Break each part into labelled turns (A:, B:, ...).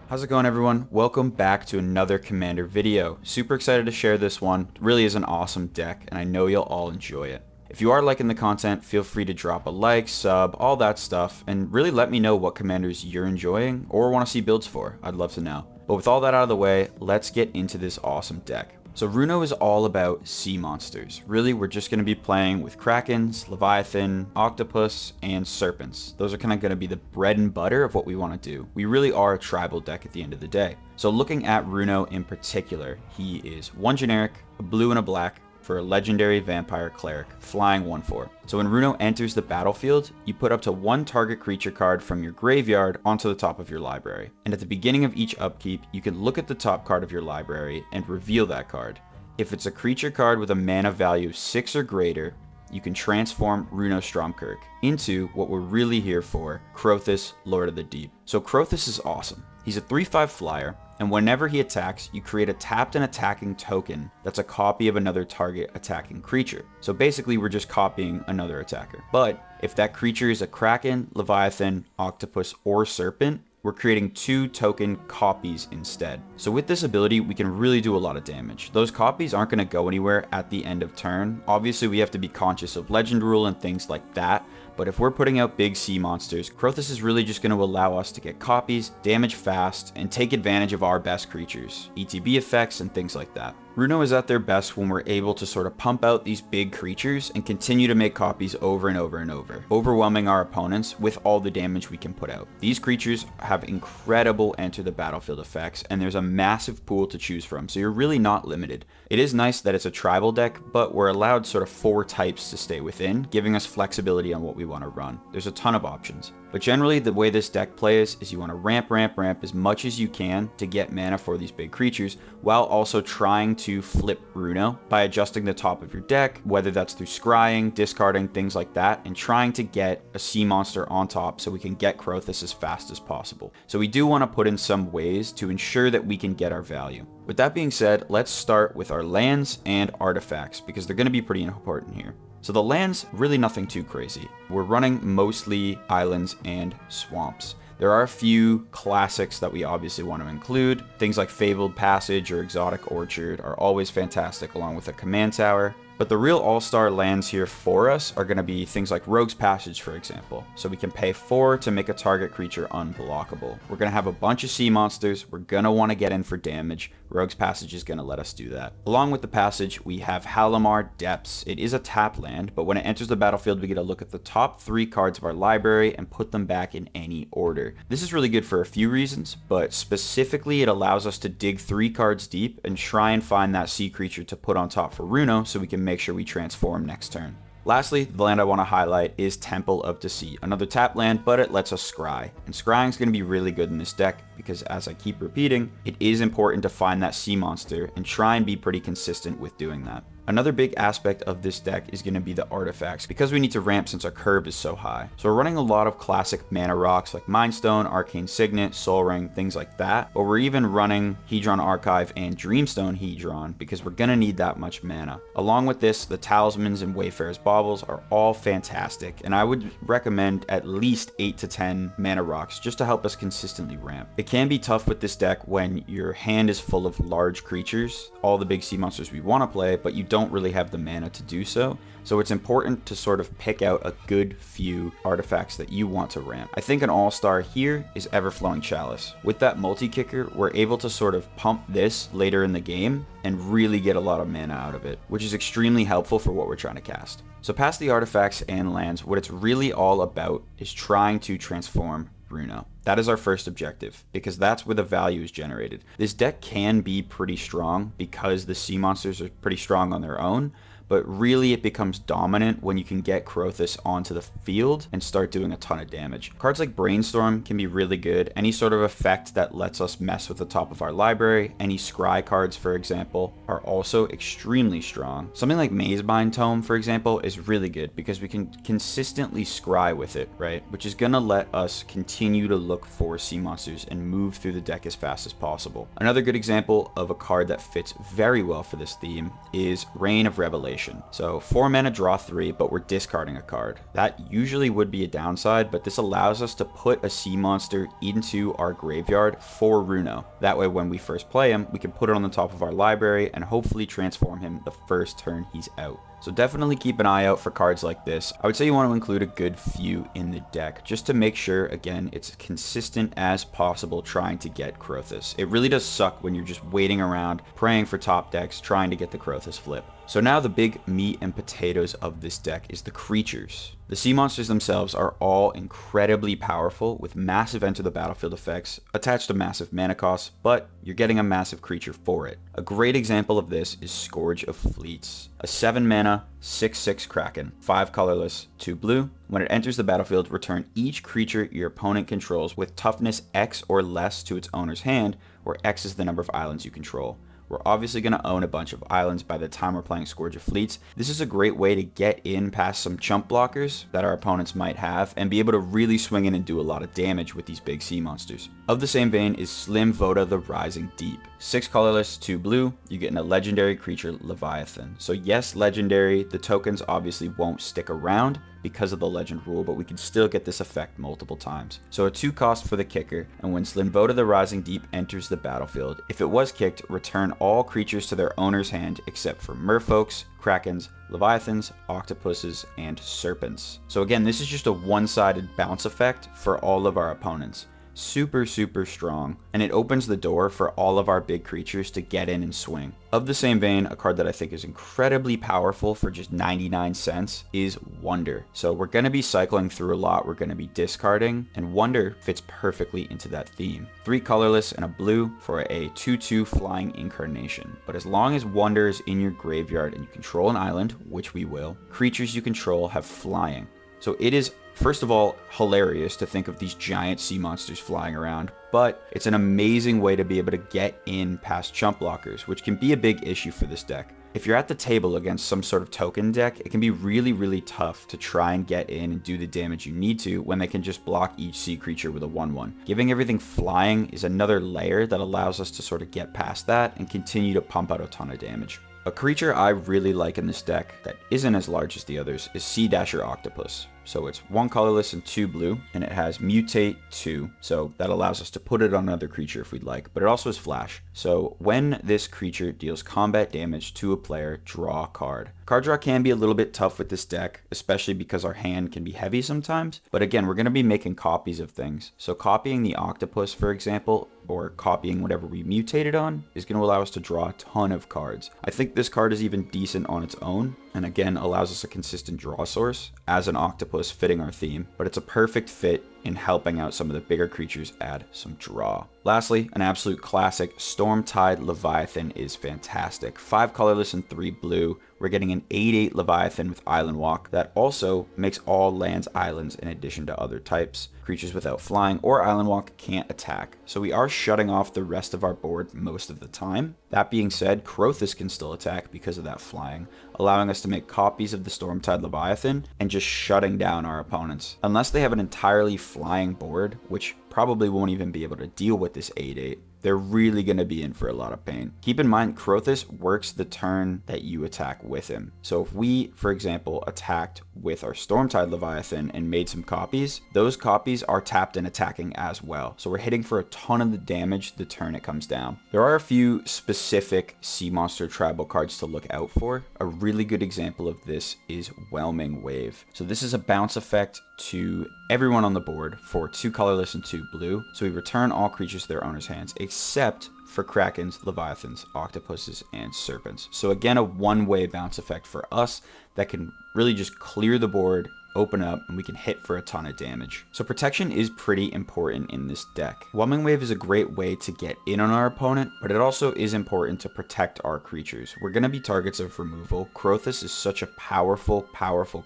A: How's it going, everyone? Welcome back to another Commander video. Super excited to share this one. It really is an awesome deck, and I know you'll all enjoy it. If you are liking the content, feel free to drop a like, sub, all that stuff, and really let me know what commanders you're enjoying or want to see builds for. I'd love to know. But with all that out of the way, let's get into this awesome deck. So Bruno is all about sea monsters. Really, we're just going to be playing with krakens, leviathan, octopus, and serpents. Those are kind of going to be the bread and butter of what we want to do. We really are a tribal deck at the end of the day. So looking at Bruno in particular, he is one generic, a blue and a black, for a legendary vampire cleric, flying 1/4. So when Bruno enters the battlefield, you put up to one target creature card from your graveyard onto the top of your library. And at the beginning of each upkeep, you can look at the top card of your library and reveal that card. If it's a creature card with a mana value of 6 or greater, you can transform Bruno Stromkirk into what we're really here for, Crothus, Lord of the Deep. So Crothus is awesome. He's a 3/5 flyer, and whenever he attacks, you create a tapped and attacking token that's a copy of another target attacking creature. So basically, we're just copying another attacker. But if that creature is a kraken, leviathan, octopus, or serpent, we're creating 2 token copies instead. So with this ability, we can really do a lot of damage. Those copies aren't going to go anywhere at the end of turn. Obviously, we have to be conscious of legend rule and things like that. But if we're putting out big sea monsters, Crothus is really just going to allow us to get copies, damage fast, and take advantage of our best creatures, ETB effects, and things like that. Bruno is at their best when we're able to sort of pump out these big creatures and continue to make copies over and over and over, overwhelming our opponents with all the damage we can put out. These creatures have incredible enter the battlefield effects, and there's a massive pool to choose from, so you're really not limited. It is nice that it's a tribal deck, but we're allowed sort of 4 types to stay within, giving us flexibility on what we want to run. There's a ton of options. But generally, the way this deck plays is you want to ramp as much as you can to get mana for these big creatures, while also trying to flip Bruno by adjusting the top of your deck, whether that's through scrying, discarding, things like that, and trying to get a sea monster on top so we can get Crothus as fast as possible. So we do want to put in some ways to ensure that we can get our value. With that being said, let's start with our lands and artifacts, because they're going to be pretty important here. So the lands, really nothing too crazy. We're running mostly islands and swamps. There are a few classics that we obviously want to include. Things like Fabled Passage or Exotic Orchard are always fantastic, along with a command tower. But the real all-star lands here for us are going to be things like Rogue's Passage, for example. So we can pay 4 to make a target creature unblockable. We're going to have a bunch of sea monsters. We're going to want to get in for damage. Rogue's Passage is going to let us do that. Along with the passage, we have Halimar Depths. It is a tap land, but when it enters the battlefield, we get to look at the top 3 cards of our library and put them back in any order. This is really good for a few reasons, but specifically it allows us to dig 3 cards deep and try and find that sea creature to put on top for Bruno so we can make sure we transform next turn. Lastly, the land I want to highlight is Temple of Deceit, another tap land, but it lets us scry. And scrying is going to be really good in this deck because, as I keep repeating, it is important to find that sea monster and try and be pretty consistent with doing that. Another big aspect of this deck is going to be the artifacts, because we need to ramp since our curve is so high. So we're running a lot of classic mana rocks like Mind Stone, Arcane Signet, Soul Ring, things like that. But we're even running Hedron Archive and Dreamstone Hedron because we're going to need that much mana. Along with this, the Talismans and Wayfarer's Baubles are all fantastic, and I would recommend at least 8 to 10 mana rocks just to help us consistently ramp. It can be tough with this deck when your hand is full of large creatures, all the big sea monsters we want to play, but you don't really have the mana to do so. So it's important to sort of pick out a good few artifacts that you want to ramp. I think an all-star here is Everflowing Chalice. With that multi-kicker, we're able to sort of pump this later in the game and really get a lot of mana out of it, which is extremely helpful for what we're trying to cast. So past the artifacts and lands, what it's really all about is trying to transform Bruno. That is our first objective, because that's where the value is generated. This deck can be pretty strong because the sea monsters are pretty strong on their own, but really it becomes dominant when you can get Crothus onto the field and start doing a ton of damage. Cards like Brainstorm can be really good. Any sort of effect that lets us mess with the top of our library, any scry cards, for example, are also extremely strong. Something like Mazebind Tome, for example, is really good because we can consistently scry with it, right? Which is gonna let us continue to look for sea monsters and move through the deck as fast as possible. Another good example of a card that fits very well for this theme is Reign of Revelation. Revelation. So 4 mana, draw 3, but we're discarding a card. That usually would be a downside, but this allows us to put a sea monster into our graveyard for Bruno. That way when we first play him, we can put it on the top of our library and hopefully transform him the first turn he's out. So definitely keep an eye out for cards like this. I would say you want to include a good few in the deck just to make sure, again, it's consistent as possible trying to get Crothus. It really does suck when you're just waiting around, praying for top decks, trying to get the Crothus flip. So now the big meat and potatoes of this deck is the creatures. The sea monsters themselves are all incredibly powerful with massive enter the battlefield effects attached to massive mana costs, but you're getting a massive creature for it. A great example of this is Scourge of Fleets, a 7 mana, 6/6 Kraken, 5 colorless, 2 blue. When it enters the battlefield, return each creature your opponent controls with toughness X or less to its owner's hand, where X is the number of islands you control. We're obviously going to own a bunch of islands by the time we're playing Scourge of Fleets. This is a great way to get in past some chump blockers that our opponents might have and be able to really swing in and do a lot of damage with these big sea monsters. Of the same vein is Slim Voda the Rising Deep. 6 colorless, 2 blue, you get in a legendary creature, Leviathan. So yes, legendary, the tokens obviously won't stick around because of the legend rule, but we can still get this effect multiple times. So a 2 cost for the kicker, and when Slim Voda the Rising Deep enters the battlefield, if it was kicked, return all creatures to their owner's hand except for merfolks, krakens, leviathans, octopuses, and serpents. So again, this is just a one-sided bounce effect for all of our opponents. Super strong, and it opens the door for all of our big creatures to get in and swing. Of the same vein, a card that I think is incredibly powerful for just 99 cents is Wonder. So we're going to be cycling through a lot, we're going to be discarding, and Wonder fits perfectly into that theme. 3 colorless and a blue for a 2/2 flying incarnation. But as long as Wonder is in your graveyard and you control an island, which we will, creatures you control have flying. So it is, first of all, hilarious to think of these giant sea monsters flying around, but it's an amazing way to be able to get in past chump blockers, which can be a big issue for this deck. If you're at the table against some sort of token deck, it can be really tough to try and get in and do the damage you need to when they can just block each sea creature with a 1/1. Giving everything flying is another layer that allows us to sort of get past that and continue to pump out a ton of damage. A creature I really like in this deck that isn't as large as the others is Sea Dasher Octopus. So it's 1 colorless and 2 blue, and it has Mutate 2, so that allows us to put it on another creature if we'd like, but it also has Flash. So when this creature deals combat damage to a player, draw a card. Card draw can be a little bit tough with this deck, especially because our hand can be heavy sometimes, but again, we're going to be making copies of things. So copying the Octopus, for example, or copying whatever we mutated on, is going to allow us to draw a ton of cards. I think this card is even decent on its own, and again allows us a consistent draw source as an octopus fitting our theme, but it's a perfect fit in helping out some of the bigger creatures add some draw. Lastly, an absolute classic, Stormtide Leviathan is fantastic. 5 colorless and 3 blue. We're getting an 8/8 Leviathan with Island Walk that also makes all lands islands in addition to other types. Creatures without flying or Island Walk can't attack, so we are shutting off the rest of our board most of the time. That being said, Crothus can still attack because of that flying, allowing us to make copies of the Stormtide Leviathan and just shutting down our opponents. Unless they have an entirely flying board, which probably won't even be able to deal with this 8/8, they're really going to be in for a lot of pain. Keep in mind, Crothus works the turn that you attack with him. So if we, for example, attacked with our Stormtide Leviathan and made some copies, those copies are tapped and attacking as well. So we're hitting for a ton of the damage the turn it comes down. There are a few specific sea monster tribal cards to look out for. A really good example of this is Whelming Wave. So this is a bounce effect to everyone on the board for 2 colorless and 2 blue. So we return all creatures to their owner's hands, except for Krakens, Leviathans, Octopuses, and Serpents. So again, a one-way bounce effect for us that can really just clear the board, open up, and we can hit for a ton of damage. So protection is pretty important in this deck. Whelming Wave is a great way to get in on our opponent, but it also is important to protect our creatures. We're going to be targets of removal. Crothus is such a powerful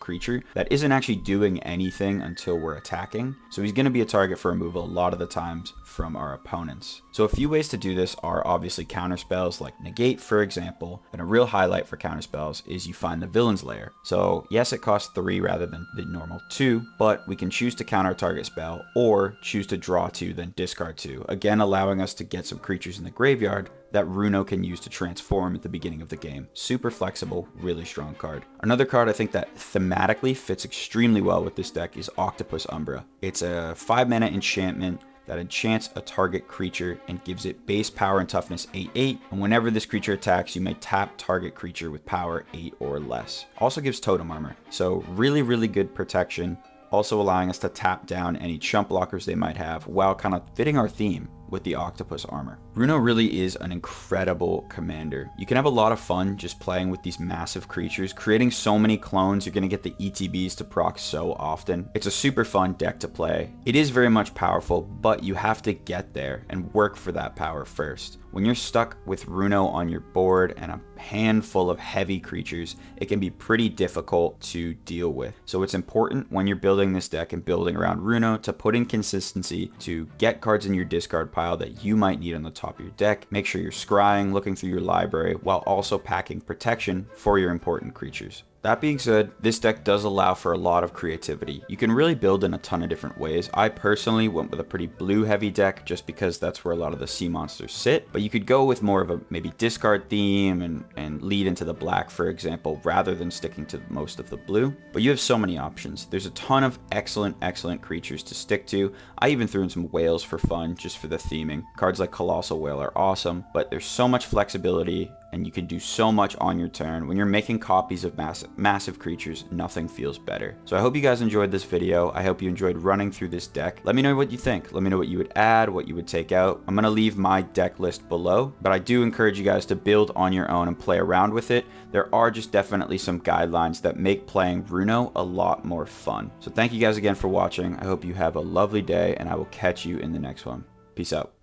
A: creature that isn't actually doing anything until we're attacking. So he's going to be a target for removal a lot of the times from our opponents. So a few ways to do this are obviously counterspells like Negate, for example, and a real highlight for counterspells is you find the Villain's Lair. So yes, it costs 3 rather than the normal 2, but we can choose to counter target spell or choose to draw 2 then discard 2, again allowing us to get some creatures in the graveyard that Bruno can use to transform at the beginning of the game. Super flexible, really strong card. Another card I think that thematically fits extremely well with this deck is Octopus Umbra. It's a 5 mana enchantment that enchants a target creature and gives it base power and toughness 8/8, and whenever this creature attacks, you may tap target creature with power 8 or less. Also gives totem armor, so really good protection, also allowing us to tap down any chump blockers they might have while kind of fitting our theme with the octopus armor. Bruno really is an incredible commander. You can have a lot of fun just playing with these massive creatures, creating so many clones. You're going to get the ETBs to proc so often. It's a super fun deck to play. It is very much powerful, but you have to get there and work for that power first. When you're stuck with Bruno on your board and a handful of heavy creatures, it can be pretty difficult to deal with. So it's important when you're building this deck and building around Bruno to put in consistency, to get cards in your discard pile that you might need on the top of your deck. Make sure you're scrying, looking through your library, while also packing protection for your important creatures. That being said, this deck does allow for a lot of creativity. You can really build in a ton of different ways. I personally went with a pretty blue heavy deck just because that's where a lot of the sea monsters sit, but you could go with more of a maybe discard theme and lead into the black, for example, rather than sticking to most of the blue. But you have so many options. There's a ton of excellent creatures to stick to. I even threw in some whales for fun, just for the theming. Cards like Colossal Whale are awesome, but there's so much flexibility and you can do so much on your turn. When you're making copies of massive creatures, nothing feels better. So I hope you guys enjoyed this video. I hope you enjoyed running through this deck. Let me know what you think. Let me know what you would add, what you would take out. I'm gonna leave my deck list below, but I do encourage you guys to build on your own and play around with it. There are just definitely some guidelines that make playing Bruno a lot more fun. So thank you guys again for watching. I hope you have a lovely day, and I will catch you in the next one. Peace out.